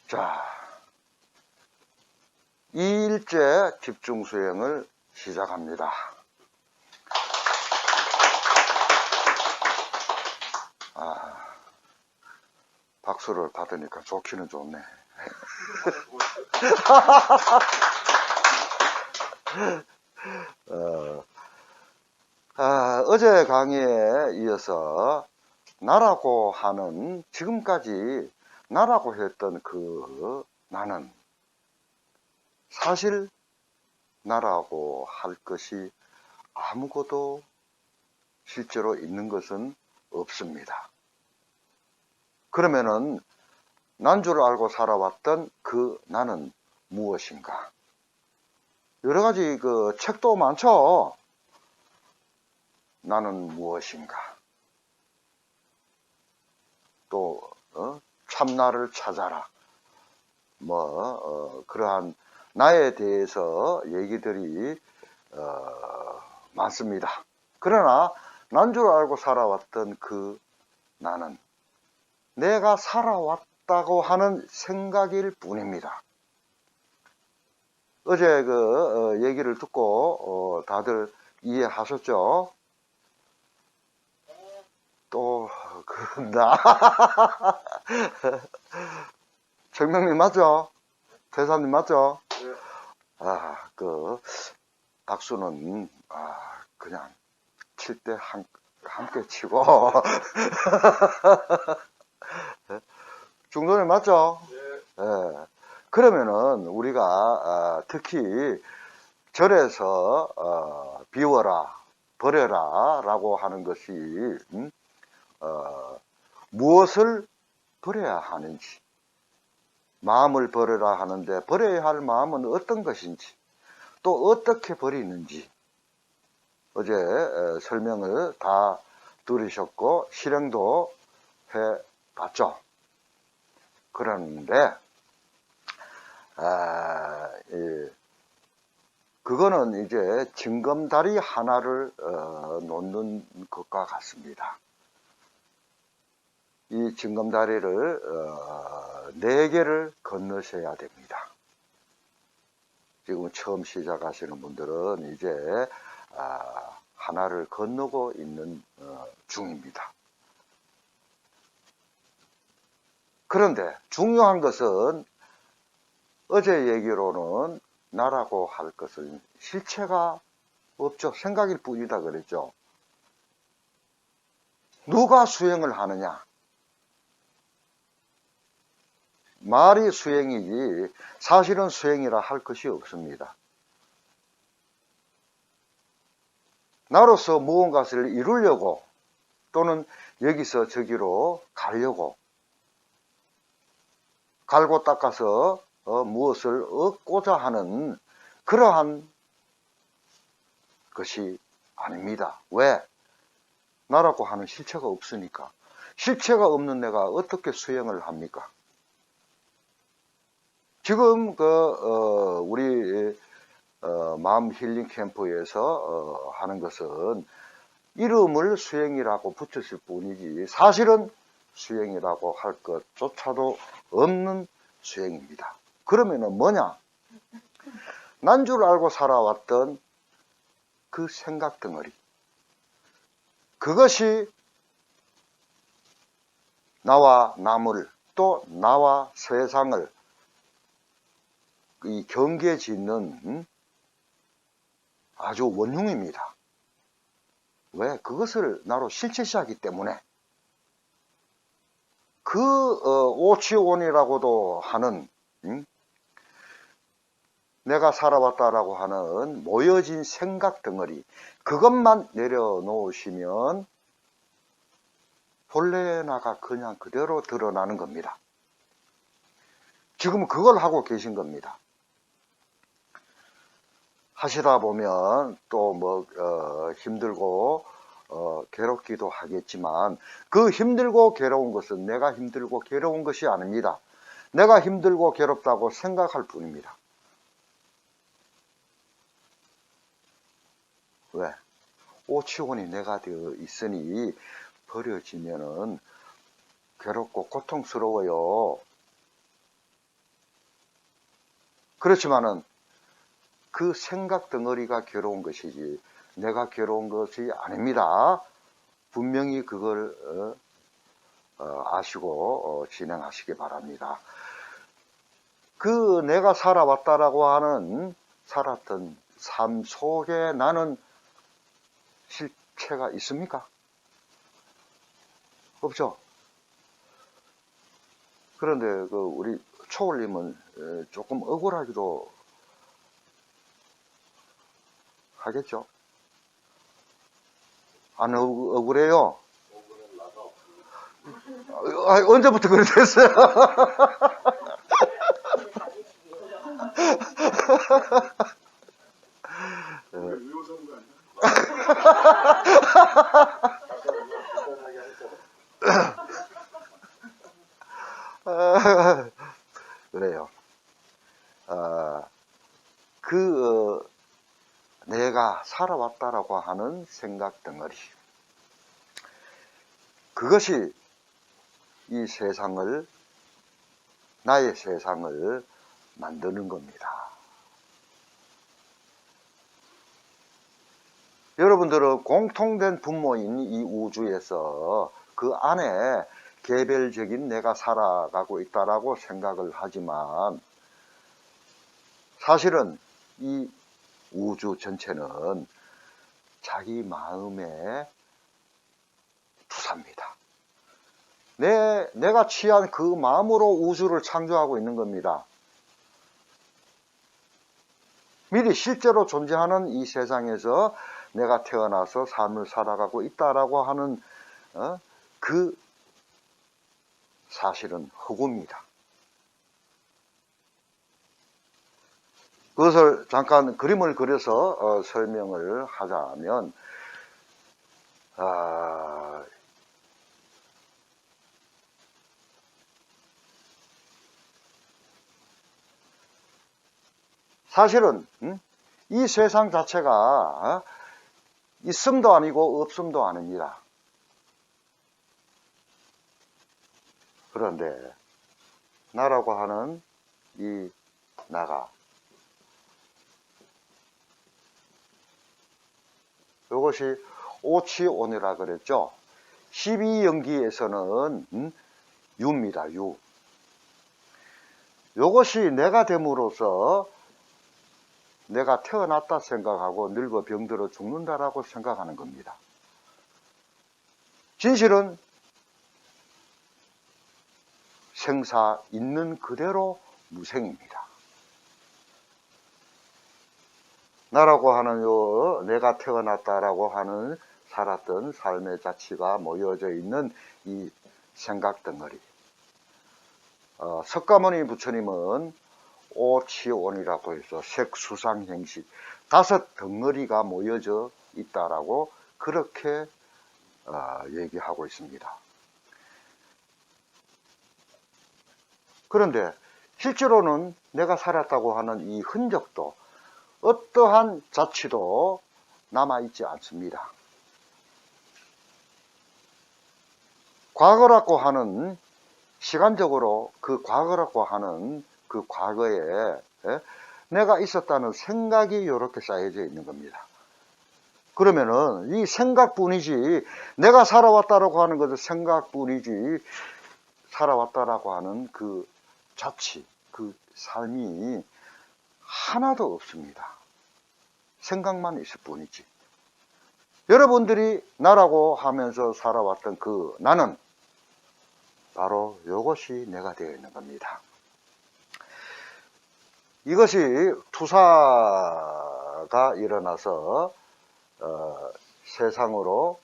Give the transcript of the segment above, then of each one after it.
자, 2일째 집중 수행을 시작합니다. 박수를 받으니까 좋기는 좋네. 어제 강의에 이어서 나라고 하는, 지금까지 나라고 했던 그 나는 사실 나라고 할 것이 아무것도 실제로 있는 것은 없습니다. 그러면은 난 줄 알고 살아왔던 그 나는 무엇인가? 여러 가지 그 책도 많죠. 나는 무엇인가? 또 참나를 찾아라. 그러한 나에 대해서 얘기들이 많습니다. 그러나 난 줄 알고 살아왔던 그 나는 내가 살아왔다고 하는 생각일 뿐입니다. 어제 그 얘기를 듣고 다들 이해하셨죠? 또 그런다. 정명님 맞죠? 대사님 맞죠? 그 박수는 그냥 칠 때 함께 치고 중도님 맞죠? 네. 그러면은 우리가 특히 절에서 비워라 버려라 라고 하는 것이 무엇을 버려야 하는지, 마음을 버려라 하는데 버려야 할 마음은 어떤 것인지, 또 어떻게 버리는지 어제 설명을 다 들으셨고 실행도 해봤죠. 그런데 그거는 이제 징검다리 하나를 놓는 것과 같습니다. 이 징검다리를 4개를 건너셔야 됩니다. 지금 처음 시작하시는 분들은 이제 하나를 건너고 있는 중입니다. 그런데 중요한 것은 어제 얘기로는 나라고 할 것은 실체가 없죠. 생각일 뿐이다 그랬죠. 누가 수행을 하느냐? 말이 수행이지 사실은 수행이라 할 것이 없습니다. 나로서 무언가를 이루려고 또는 여기서 저기로 가려고 갈고 닦아서 무엇을 얻고자 하는 그러한 것이 아닙니다. 왜? 나라고 하는 실체가 없으니까. 실체가 없는 내가 어떻게 수행을 합니까? 지금 우리 마음 힐링 캠프에서 하는 것은 이름을 수행이라고 붙였을 뿐이지 사실은 수행이라고 할 것조차도 없는 수행입니다. 그러면은 뭐냐? 난 줄 알고 살아왔던 그 생각 덩어리, 그것이 나와 남을, 또 나와 세상을 이 경계 짓는 아주 원흉입니다. 왜? 그것을 나로 실체시하기 때문에. 오치원이라고도 하는 내가 살아왔다라고 하는 모여진 생각 덩어리, 그것만 내려놓으시면 본래 나가 그냥 그대로 드러나는 겁니다. 지금 그걸 하고 계신 겁니다. 하시다 보면 또 힘들고 괴롭기도 하겠지만 그 힘들고 괴로운 것은 내가 힘들고 괴로운 것이 아닙니다. 내가 힘들고 괴롭다고 생각할 뿐입니다. 왜? 오치원이 내가 되어 있으니 버려지면은 괴롭고 고통스러워요. 그렇지만은 그 생각 덩어리가 괴로운 것이지 내가 괴로운 것이 아닙니다. 분명히 그걸 아시고 진행하시기 바랍니다. 그 내가 살아왔다라고 하는 살았던 삶 속에 나는 실체가 있습니까? 없죠. 그런데 그 우리 초월님은 조금 억울하기도 하겠죠. 안 억울해요? 언제부터 그래 됐어요? 그래요. 내가 살아왔다라고 하는 생각 덩어리. 그것이 이 세상을, 나의 세상을 만드는 겁니다. 여러분들은 공통된 분모인 이 우주에서 그 안에 개별적인 내가 살아가고 있다라고 생각을 하지만 사실은 이 우주 전체는 자기 마음의 투사입니다. 내가 취한 그 마음으로 우주를 창조하고 있는 겁니다. 미리 실제로 존재하는 이 세상에서 내가 태어나서 삶을 살아가고 있다라고 하는 그 사실은 허구입니다. 그것을 잠깐 그림을 그려서 설명을 하자면 사실은 이 세상 자체가 있음도 아니고 없음도 아닙니다. 그런데 나라고 하는 이 나가, 이것이 오치온이라 그랬죠. 12연기에서는 유입니다. 유. 이것이 내가 됨으로써 내가 태어났다 생각하고 늙어 병들어 죽는다라고 생각하는 겁니다. 진실은 생사 있는 그대로 무생입니다. 나라고 하는 내가 태어났다라고 하는 살았던 삶의 자취가 모여져 있는 이 생각 덩어리. 석가모니 부처님은 오치온이라고 해서 색수상행식 5 덩어리가 모여져 있다라고 그렇게 얘기하고 있습니다. 그런데 실제로는 내가 살았다고 하는 이 흔적도 어떠한 자취도 남아있지 않습니다. 과거라고 하는 시간적으로 그 과거라고 하는 그 과거에 내가 있었다는 생각이 이렇게 쌓여져 있는 겁니다. 그러면은 이 생각뿐이지 내가 살아왔다라고 하는 것은 생각뿐이지 살아왔다라고 하는 그 자취, 그 삶이 하나도 없습니다. 생각만 있을 뿐이지. 여러분들이 나라고 하면서 살아왔던 그 나는 바로 이것이 내가 되어 있는 겁니다. 이것이 투사가 일어나서 세상으로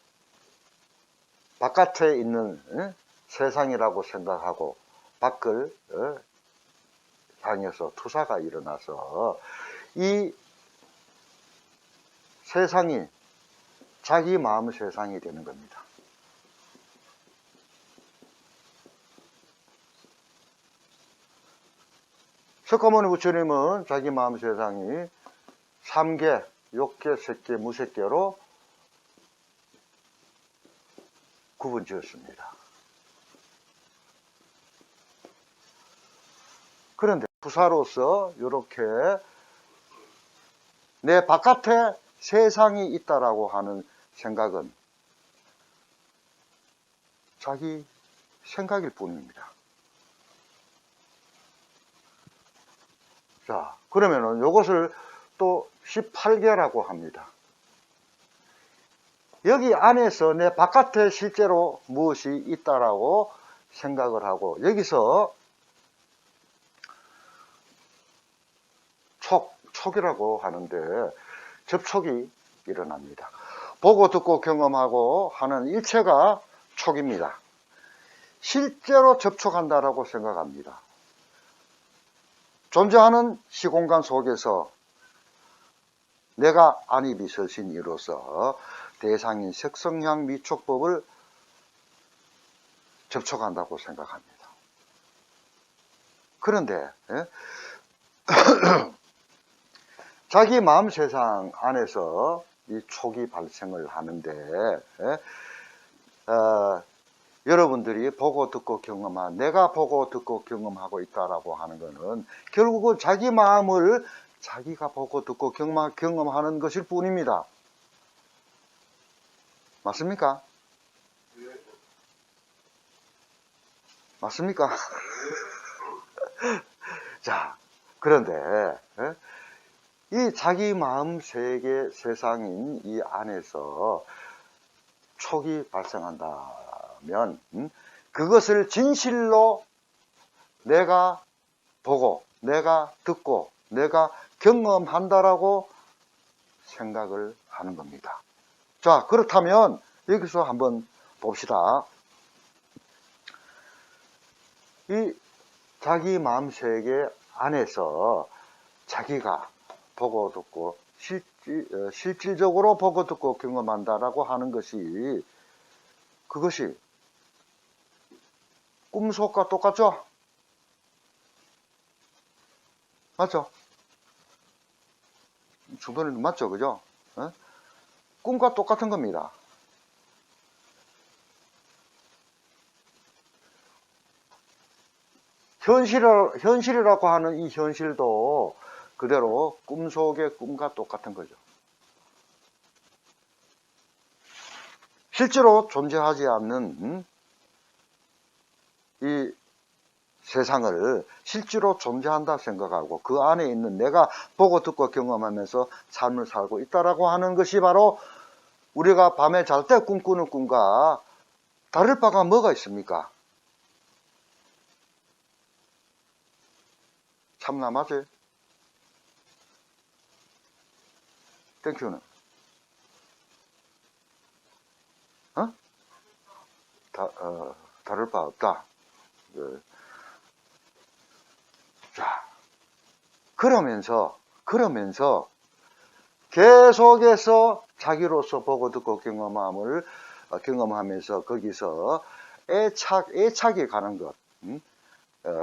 바깥에 있는 세상이라고 생각하고 밖을 향해서 투사가 일어나서 이 세상이 자기 마음 세상이 되는 겁니다. 석가모니 부처님은 자기 마음 세상이 3계, 욕계, 색계, 무색계로 구분 지었습니다. 그런데 부사로서 이렇게 내 바깥에 세상이 있다라고 하는 생각은 자기 생각일 뿐입니다. 자, 그러면은 이것을 또 18개라고 합니다. 여기 안에서 내 바깥에 실제로 무엇이 있다라고 생각을 하고, 여기서 촉이라고 하는데 접촉이 일어납니다. 보고 듣고 경험하고 하는 일체가 촉입니다. 실제로 접촉한다라고 생각합니다. 존재하는 시공간 속에서 내가 안입이 설신 이로써 대상인 색성향 미촉법을 접촉한다고 생각합니다. 그런데 자기 마음 세상 안에서 이 촉이 발생을 하는데 여러분들이 보고 듣고 경험한, 내가 보고 듣고 경험하고 있다라고 하는 것은 결국은 자기 마음을 자기가 보고 듣고 경험하는 것일 뿐입니다. 맞습니까? 맞습니까? 자, 그런데 이 자기 마음 세계 세상인 이 안에서 촉이 발생한다면 그것을 진실로 내가 보고 내가 듣고 내가 경험한다라고 생각을 하는 겁니다. 자, 그렇다면 여기서 한번 봅시다. 이 자기 마음세계 안에서 자기가 보고 듣고 실질적으로 보고 듣고 경험한다라고 하는 것이, 그것이 꿈속과 똑같죠? 맞죠? 주변에는 맞죠? 그죠? 꿈과 똑같은 겁니다. 현실이라고 하는 이 현실도 그대로 꿈속의 꿈과 똑같은 거죠. 실제로 존재하지 않는 이 세상을 실제로 존재한다 생각하고 그 안에 있는 내가 보고 듣고 경험하면서 삶을 살고 있다라고 하는 것이 바로 우리가 밤에 잘 때 꿈꾸는 꿈과 다를 바가 뭐가 있습니까? 참나 맞아요? 땡큐는? 다를 바 없다. 자, 그러면서 계속해서 자기로서 보고 듣고 경험하면서 거기서 애착이 가는 것,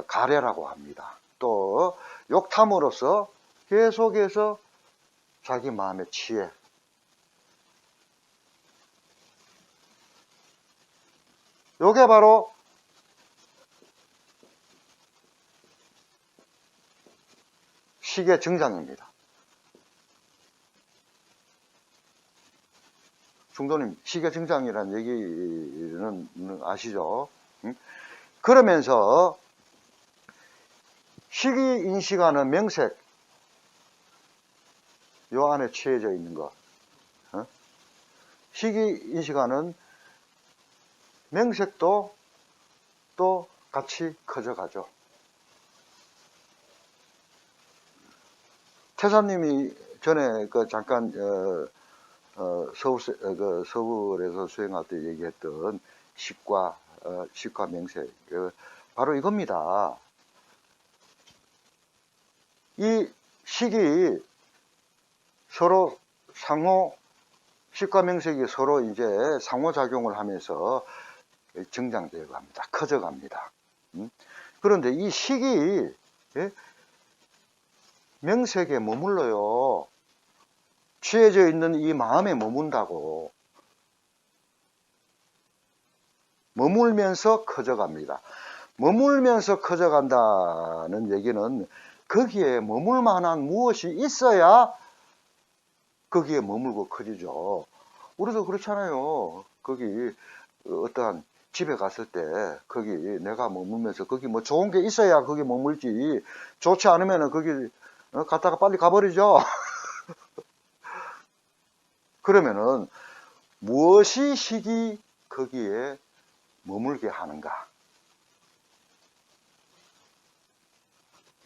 가래라고 합니다. 또 욕탐으로서 계속해서 자기 마음에 취해. 요게 바로 식의 증상입니다. 중도님, 식의 증상이라는 얘기는 아시죠? 그러면서 식이 인식하는 명색, 요 안에 취해져 있는 것, 식이 인식하는 명색도 또 같이 커져가죠. 태사님이 전에 잠깐 서울에서 수행할 때 얘기했던 식과 명색, 바로 이겁니다. 이 식이 서로 식과 명색이 서로 이제 상호작용을 하면서 증장되어 갑니다. 커져 갑니다. 그런데 이 식이 명색에 머물러요. 취해져 있는 이 마음에 머문다고. 머물면서 커져 갑니다. 머물면서 커져 간다는 얘기는 거기에 머물 만한 무엇이 있어야 거기에 머물고 커지죠. 우리도 그렇잖아요. 거기 어떠한 집에 갔을 때 거기 내가 머물면서 거기 뭐 좋은 게 있어야 거기 머물지, 좋지 않으면 거기 갔다가 빨리 가버리죠. 그러면은 무엇이 식이 거기에 머물게 하는가?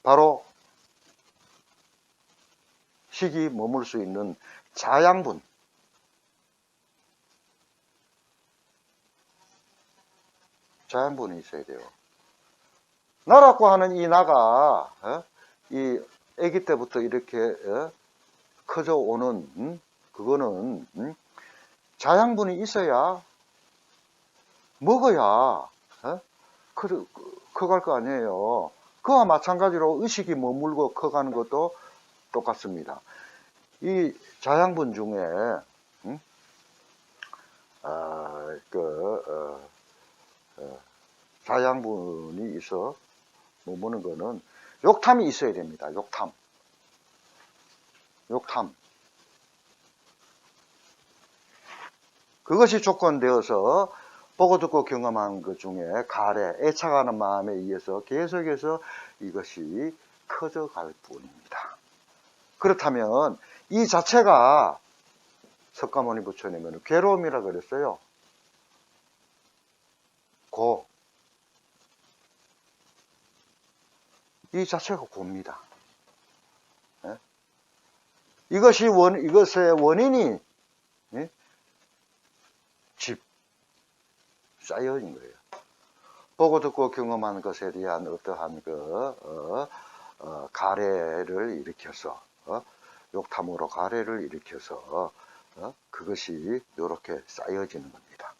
바로 식이 머물 수 있는 자양분, 자양분이 있어야 돼요. 나라고 하는 이 나가 이 아기 때부터 이렇게 커져 오는 그거는 자양분이 있어야 먹어야 커갈 거 아니에요. 그와 마찬가지로 의식이 머물고 커가는 것도 똑같습니다. 이 자양분 중에 자양분이 있어 머무는 거는 욕탐이 있어야 됩니다. 욕탐. 그것이 조건되어서 보고 듣고 경험한 것 중에 가래, 애착하는 마음에 의해서 계속해서 이것이 커져갈 뿐입니다. 그렇다면 이 자체가 석가모니 부처님은 괴로움이라 그랬어요. 이 자체가 고입니다. 이것의 원인이 쌓여진 거예요. 보고 듣고 경험한 것에 대한 어떠한 가래를 일으켜서 욕탐으로 가래를 일으켜서 그것이 이렇게 쌓여지는 겁니다.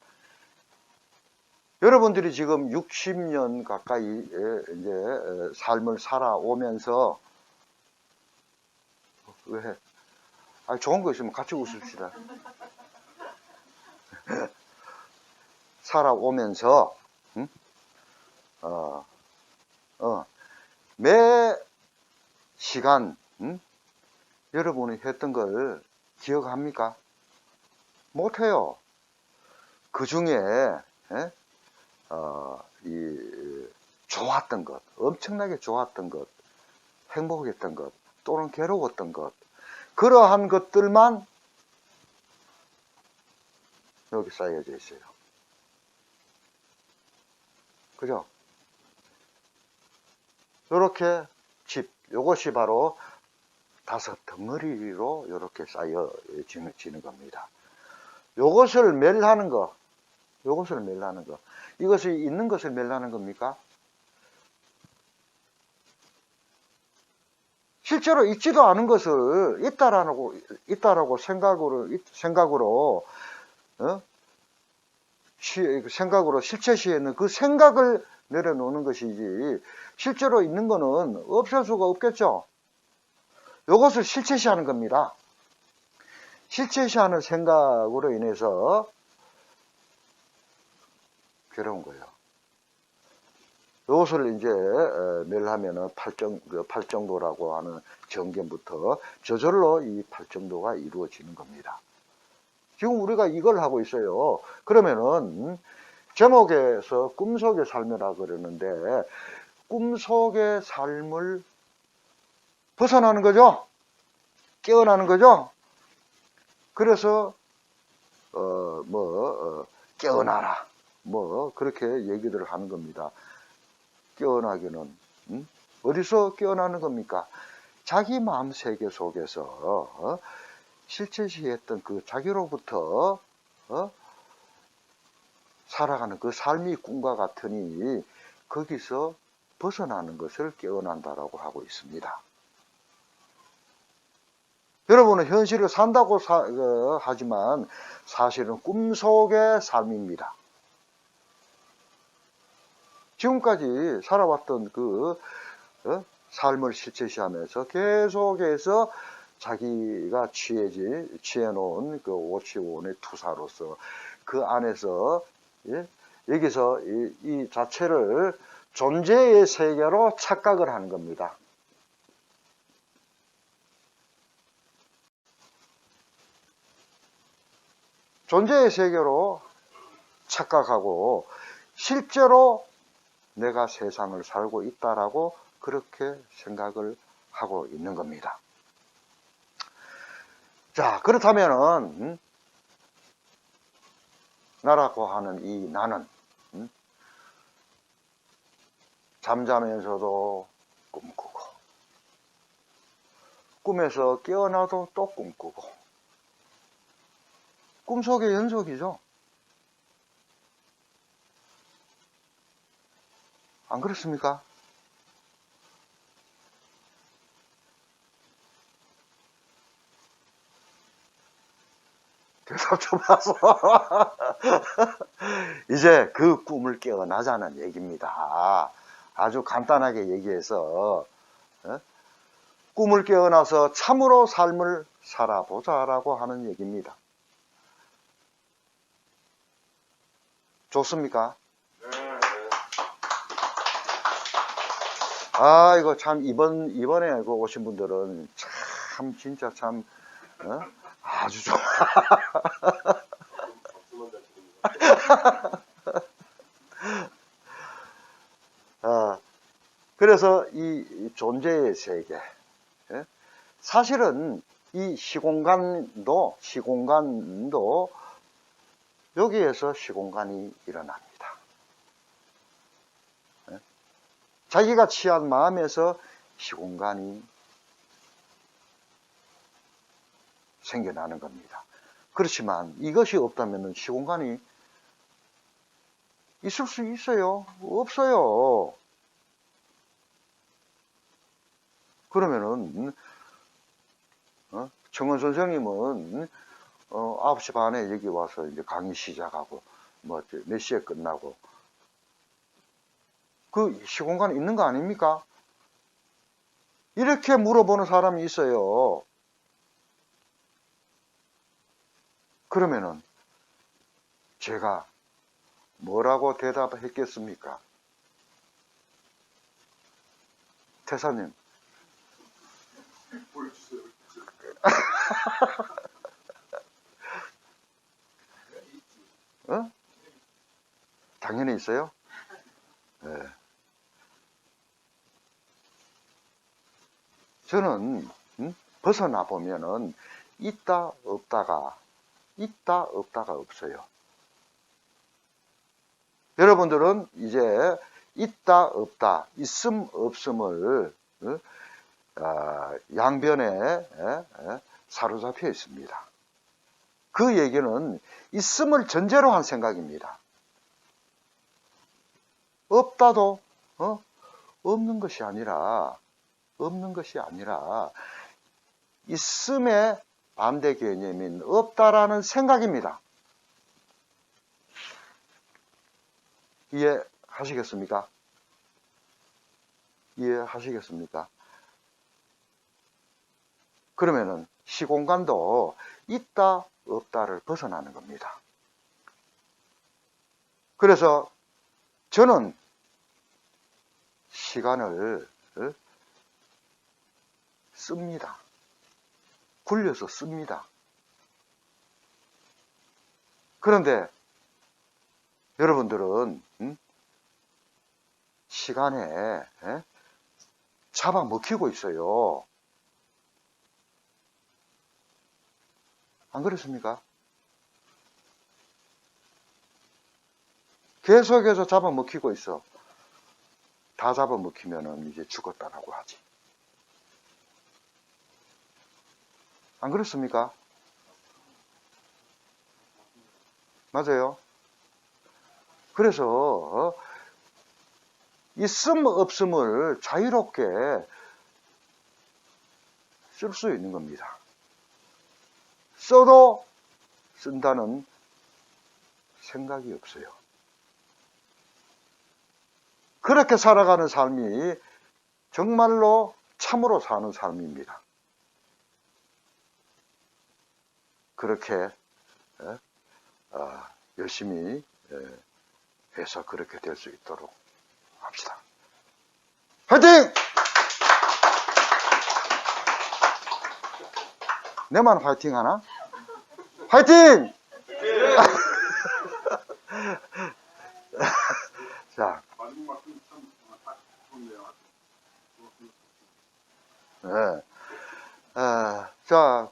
여러분들이 지금 60년 가까이 이제 삶을 살아오면서 왜? 좋은 거 있으면 같이 웃읍시다. 살아오면서 매 시간 여러분이 했던 걸 기억합니까? 못해요. 그 중에 좋았던 것, 엄청나게 좋았던 것, 행복했던 것, 또는 괴로웠던 것, 그러한 것들만 여기 쌓여져 있어요. 그죠? 이렇게 요것이 바로 5 덩어리로 이렇게 쌓여지는 겁니다. 요것을 멸하는 거, 이것이 있는 것을 멸하는 겁니까? 실제로 있지도 않은 것을 있다라고 생각으로 실체시에는 그 생각을 내려놓는 것이지, 실제로 있는 거는 없을 수가 없겠죠. 이것을 실체시하는 겁니다. 실체시하는 생각으로 인해서 괴로운 거예요. 이것을 이제 멸하면은 팔정도라고 하는 정견부터 저절로 이 팔정도가 이루어지는 겁니다. 지금 우리가 이걸 하고 있어요. 그러면은 제목에서 꿈속의 삶이라 그러는데, 꿈속의 삶을 벗어나는 거죠. 깨어나는 거죠. 그래서 깨어나라, 그렇게 얘기들을 하는 겁니다. 깨어나기는 어디서 깨어나는 겁니까? 자기 마음 세계 속에서 실체시했던 그 자기로부터 살아가는 그 삶이 꿈과 같으니 거기서 벗어나는 것을 깨어난다라고 하고 있습니다. 여러분은 현실을 산다고 하지만 사실은 꿈속의 삶입니다. 지금까지 살아왔던 그 삶을 실체시하면서 계속해서 자기가 취해놓은 그 오치원의 투사로서 그 안에서 여기서 이 자체를 존재의 세계로 착각을 하는 겁니다. 존재의 세계로 착각하고 실제로 내가 세상을 살고 있다라고 그렇게 생각을 하고 있는 겁니다. 자, 그렇다면은 나라고 하는 이 나는 잠자면서도 꿈꾸고 꿈에서 깨어나도 또 꿈꾸고 꿈속의 연속이죠. 안 그렇습니까? 대답 좀 하소. 이제 그 꿈을 깨어나자는 얘기입니다. 아주 간단하게 얘기해서 꿈을 깨어나서 참으로 삶을 살아보자라고 하는 얘기입니다. 좋습니까? 아, 이거 참 이번에 오신 분들은 참 진짜 참 아주 좋아. 그래서 이 존재의 세계, 사실은 이 시공간도 여기에서 시공간이 일어납니다. 자기가 취한 마음에서 시공간이 생겨나는 겁니다. 그렇지만 이것이 없다면 시공간이 있을 수 있어요? 없어요. 그러면은 정원 선생님은 9시 반에 여기 와서 이제 강의 시작하고 뭐 몇 시에 끝나고 그 시공간에 있는 거 아닙니까? 이렇게 물어보는 사람이 있어요. 그러면은 제가 뭐라고 대답했겠습니까? 태사님. 보여주세요. 당연히 있어요? 네. 저는 벗어나 보면은 있다 없다가 없어요. 여러분들은 이제 있다 없다 있음 없음을 양변에 사로잡혀 있습니다. 그 얘기는 있음을 전제로 한 생각입니다. 없다도 없는 것이 아니라 있음의 반대 개념인 없다라는 생각입니다. 이해하시겠습니까? 이해하시겠습니까? 그러면은 시공간도 있다 없다를 벗어나는 겁니다. 그래서 저는 시간을 씁니다. 굴려서 씁니다. 그런데 여러분들은 시간에 잡아먹히고 있어요. 안 그렇습니까? 계속해서 잡아먹히고 있어. 다 잡아먹히면은 이제 죽었다라고 하지. 안 그렇습니까? 맞아요. 그래서 있음 없음을 자유롭게 쓸 수 있는 겁니다. 써도 쓴다는 생각이 없어요. 그렇게 살아가는 삶이 정말로 참으로 사는 삶입니다. 그렇게 열심히 해서 그렇게 될 수 있도록 합시다. 화이팅! 내만 화이팅 하나? 화이팅! 예. 자,